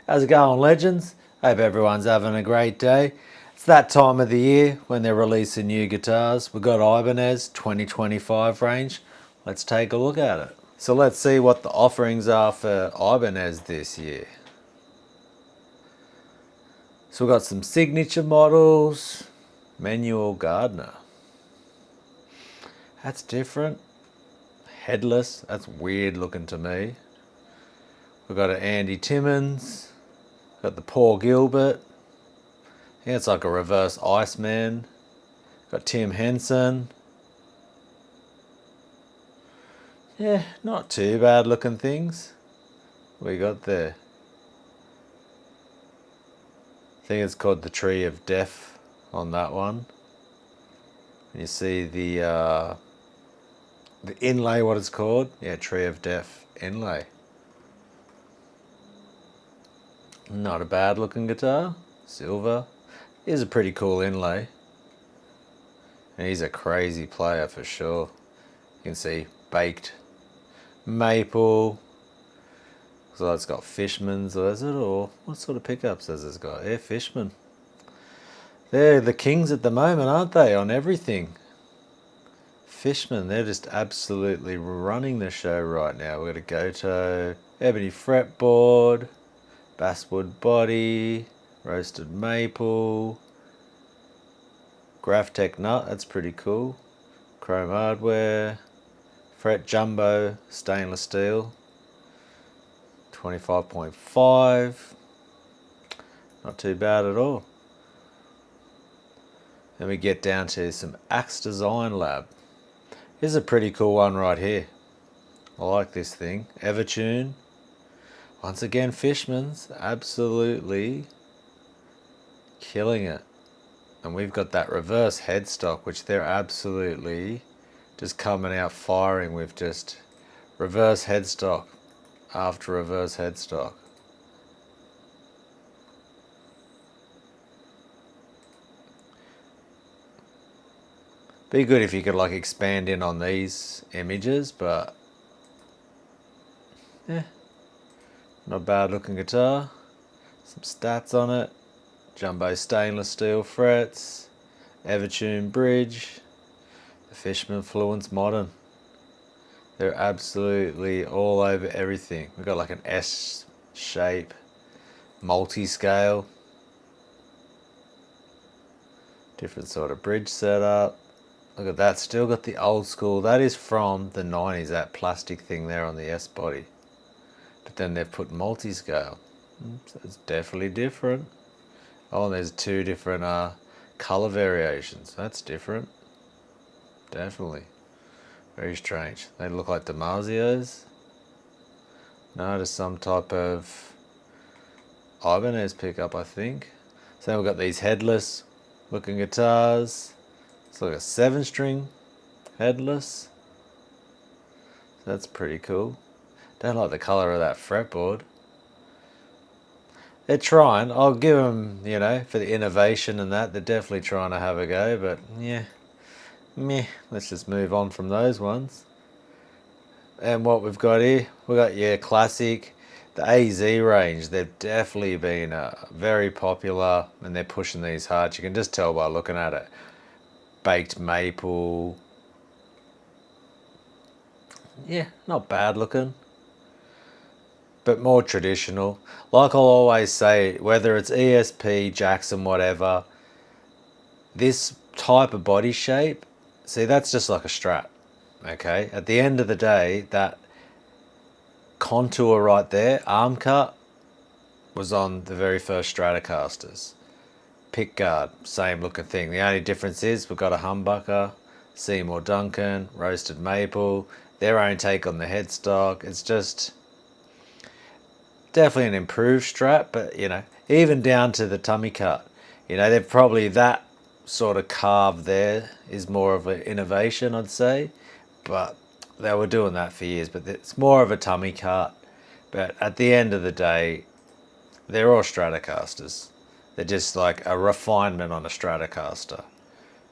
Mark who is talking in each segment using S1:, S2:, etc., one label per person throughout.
S1: How's it going, legends? Hope everyone's having a great day. It's that time of the year when they're releasing new guitars. We've got Ibanez 2025 range. Let's take a look at it. So let's see what the offerings are for Ibanez this year. So we've got some signature models. Manual Gardner. That's different. Headless. That's weird looking to me. We've got an Andy Timmons. Got the Paul Gilbert. I think it's like a reverse Iceman. Got Tim Henson. Yeah, not too bad looking things. We got there. I think it's called the Tree of Death on that one. You see the inlay, what it's called? Yeah, Tree of Death inlay. Not a bad looking guitar. Silver. Is a pretty cool inlay. And he's a crazy player for sure. You can see baked maple. So it's got Fishman's, or is it? Or what sort of pickups has it's got? Yeah, Fishman. They're the kings at the moment, aren't they, on everything? Fishman, they're just absolutely running the show right now. We've got a Goto, ebony fretboard, basswood body, roasted maple, Graphtec nut, that's pretty cool. Chrome hardware, fret jumbo, stainless steel, 25.5, not too bad at all. Then we get down to some Axe Design Lab. This is a pretty cool one right here. I like this thing. Evertune. Once again, Fishman's absolutely killing it. And we've got that reverse headstock, which they're absolutely just coming out firing with just reverse headstock after reverse headstock. Be good if you could like expand in on these images, but yeah, not bad looking guitar. Some stats on it. Jumbo stainless steel frets, Evertune bridge, the Fishman Fluence Modern. They're absolutely all over everything. We've got like an S shape, multi-scale, different sort of bridge setup. Look at that, still got the old school. That is from the 90s, that plastic thing there on the S body. But then they've put multi-scale. So it's definitely different. Oh, and there's two different color variations. That's different. Definitely. Very strange. They look like Damasio's. No, just some type of Ibanez pickup, I think. So then we've got these headless looking guitars. It's like a 7-string headless. That's pretty cool. Don't like the color of that fretboard. They're trying. I'll give them, you know, for the innovation and that. They're definitely trying to have a go, but yeah, meh. Let's just move on from those ones. And what we've got here, we've got, yeah, classic. The AZ range, they've definitely been very popular and they're pushing these hard. You can just tell by looking at it. Baked maple. Yeah, not bad looking, but more traditional. Like I'll always say, whether it's ESP, Jackson, whatever, this type of body shape, see, that's just like a Strat. Okay, at the end of the day, that contour right there, arm cut, was on the very first Stratocasters. Pickguard, same looking thing. The only difference is we've got a humbucker, Seymour Duncan, roasted maple, their own take on the headstock. It's just definitely an improved Strat, but you know, even down to the tummy cut, you know, they're probably that sort of carve there is more of an innovation, I'd say, but they were doing that for years. But it's more of a tummy cut. But at the end of the day, they're all Stratocasters. They're just like a refinement on a Stratocaster.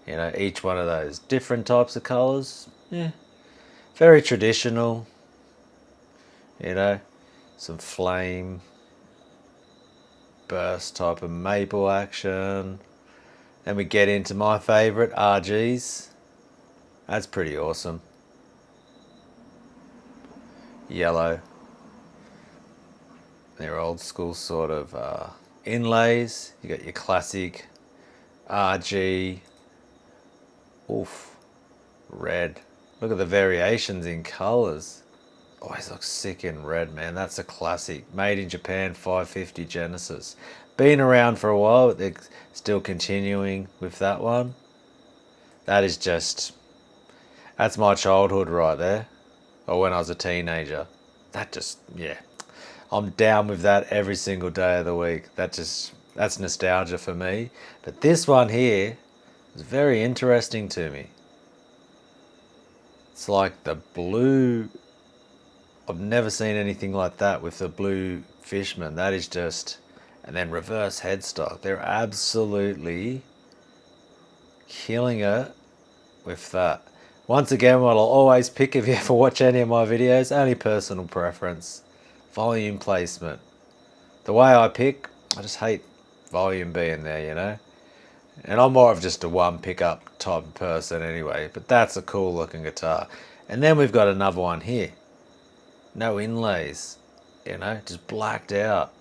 S1: You know, each one of those different types of colours. Yeah, very traditional. You know, some flame. burst type of maple action. Then we get into my favourite, RGs. That's pretty awesome. Yellow. They're old school sort of inlays. You got your classic RG. Oof. Red. Look at the variations in colours. Always looks sick in red, man. That's a classic. Made in Japan, 550 Genesis. Been around for a while, but they're still continuing with that one. That is just... That's my childhood right there. Or when I was a teenager. That just, yeah. I'm down with that every single day of the week. That's nostalgia for me. But this one here is very interesting to me. It's like the blue... I've never seen anything like that with the blue Fishman. That is just... And then reverse headstock. They're absolutely killing it with that. Once again, what I'll always pick if you ever watch any of my videos, only personal preference. Volume placement. The way I pick, I just hate volume being there, you know. And I'm more of just a one pickup type of person anyway. But that's a cool looking guitar. And then we've got another one here. No inlays, you know, just blacked out.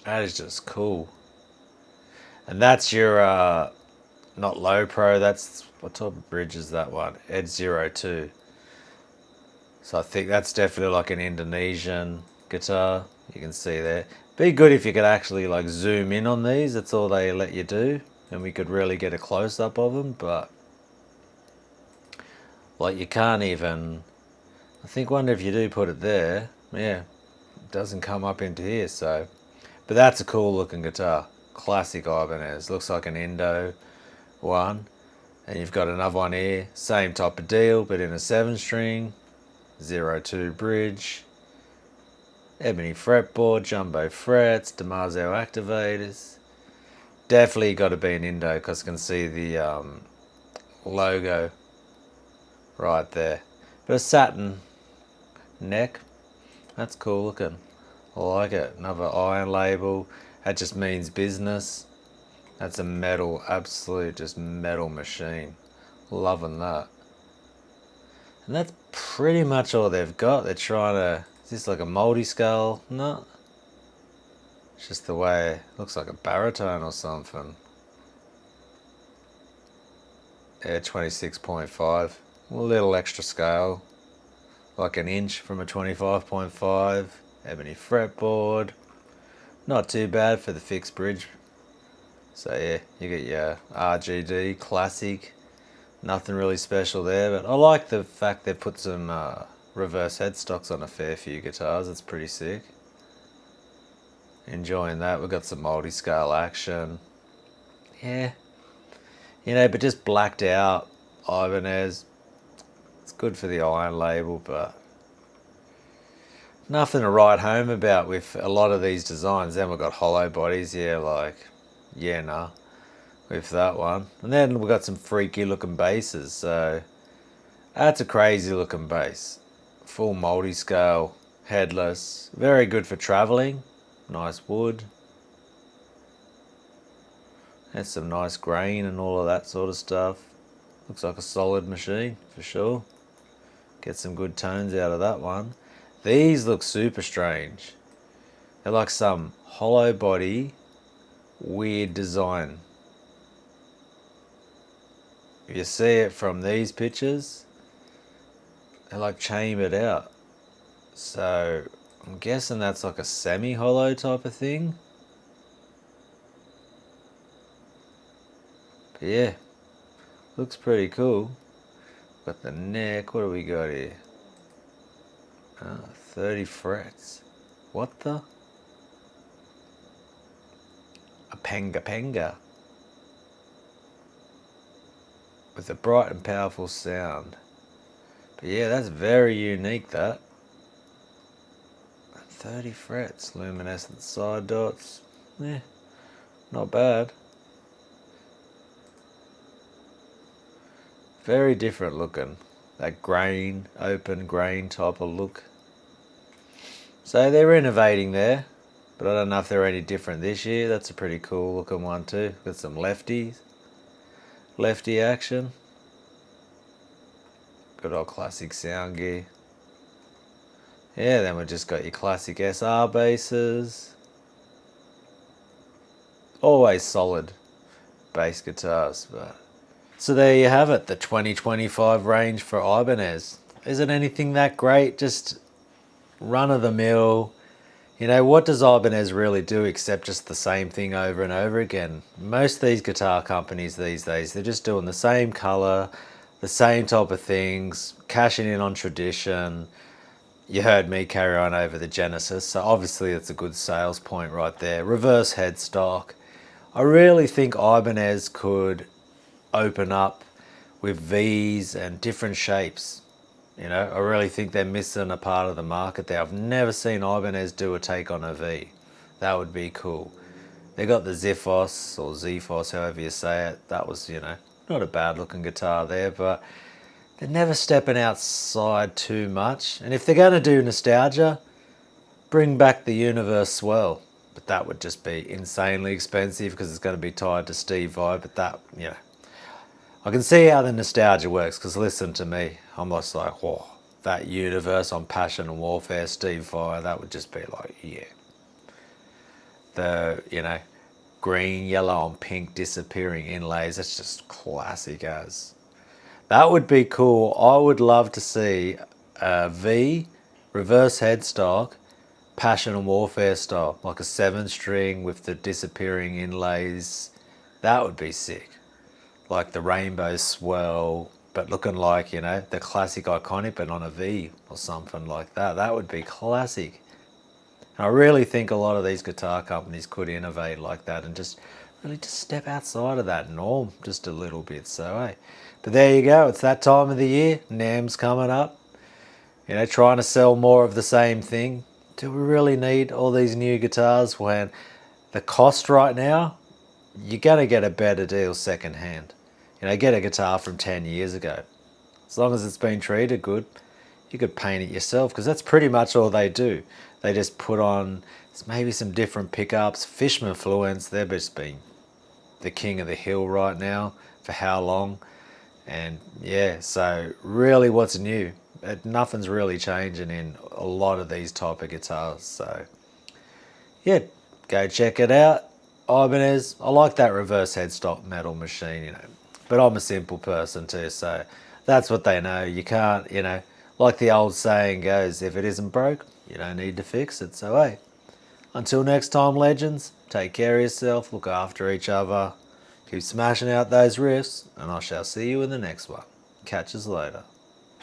S1: That is just cool. And that's your, not low pro, that's, what type of bridge is that one? Ed 02. So I think that's definitely like an Indonesian guitar. You can see there. Be good if you could actually like zoom in on these. That's all they let you do. And we could really get a close up of them, but like you can't even... I wonder if you do put it there, yeah, it doesn't come up into here, so. But that's a cool looking guitar. Classic Ibanez. Looks like an Indo one. And you've got another one here, same type of deal, but in a 7-string, 02 bridge, ebony fretboard, jumbo frets, Damaso activators. Definitely got to be an Indo because you can see the logo right there. But a satin neck, that's cool looking. I like it. Another iron label. That just means business. That's a metal, absolute just metal machine. Loving that. And that's pretty much all they've got. They're trying to... Is this like a multi-scale? No. It's just the way... It looks like a baritone or something. Yeah, 26.5. A little extra scale. Like an inch from a 25.5. Ebony fretboard. Not too bad for the fixed bridge. So yeah, you get your RGD classic. Nothing really special there, but I like the fact they put some reverse headstocks on a fair few guitars. It's pretty sick. Enjoying that. We've got some multi-scale action. Yeah. You know, but just blacked out Ibanez. It's good for the iron label, but nothing to write home about with a lot of these designs. Then we've got hollow bodies, yeah, like, yeah, nah, with that one. And then we've got some freaky looking basses, so that's a crazy looking bass. Full multi-scale, headless, very good for traveling. Nice wood. Has some nice grain and all of that sort of stuff. Looks like a solid machine, for sure. Get some good tones out of that one. These look super strange. They're like some hollow body, weird design. If you see it from these pictures, they're like chambered out. So I'm guessing that's like a semi-hollow type of thing. But yeah, looks pretty cool. Got the neck, what do we got here? 30 frets. What the? A panga. With a bright and powerful sound. But yeah, that's very unique, that. 30 frets, luminescent side dots. Yeah, not bad. Very different looking. That grain, open grain type of look. So they're innovating there. But I don't know if they're any different this year. That's a pretty cool looking one too. Got some lefty action. Good old classic sound gear. Yeah, then we just got your classic SR basses. Always solid bass guitars. But so there you have it, the 2025 range for Ibanez. Isn't anything that great? Just run of the mill. You know, what does Ibanez really do except just the same thing over and over again? Most of these guitar companies these days, they're just doing the same color, the same type of things, cashing in on tradition. You heard me carry on over the Genesis, so obviously it's a good sales point right there. Reverse headstock. I really think Ibanez could open up with V's and different shapes. You know, I really think they're missing a part of the market there. I've never seen Ibanez do a take on a V. That would be cool. They got the Ziphos or Zephos, however you say it. That was, you know, not a bad looking guitar there, but they're never stepping outside too much. And if they're going to do nostalgia, bring back the Universe Swell. But that would just be insanely expensive because it's going to be tied to Steve Vai. But that, you know, I can see how the nostalgia works because listen to me. I'm just like, whoa, that Universe on Passion and Warfare, Steve Vai, that would just be like, yeah. The, you know, green, yellow and pink disappearing inlays, that's just classic as. That would be cool. I would love to see a V, reverse headstock, Passion and Warfare style, like a 7-string with the disappearing inlays. That would be sick. Like the rainbow swell, but looking like, you know, the classic iconic, but on a V or something like that. That would be classic. And I really think a lot of these guitar companies could innovate like that and just really just step outside of that norm just a little bit. So, hey, but there you go. It's that time of the year. NAMM's coming up. You know, trying to sell more of the same thing. Do we really need all these new guitars when the cost right now, you're going to get a better deal secondhand. You know, get a guitar from 10 years ago. As long as it's been treated good, you could paint it yourself because that's pretty much all they do. They just put on maybe some different pickups. Fishman Fluence, they've just been the king of the hill right now for how long. And yeah, so really what's new? Nothing's really changing in a lot of these type of guitars. So yeah, go check it out. Ibanez, I like that reverse headstock metal machine, you know. But I'm a simple person too, so that's what they know. You can't, you know, like the old saying goes, if it isn't broke, you don't need to fix it. So hey, until next time, legends, take care of yourself, look after each other, keep smashing out those riffs, and I shall see you in the next one. Catch us later.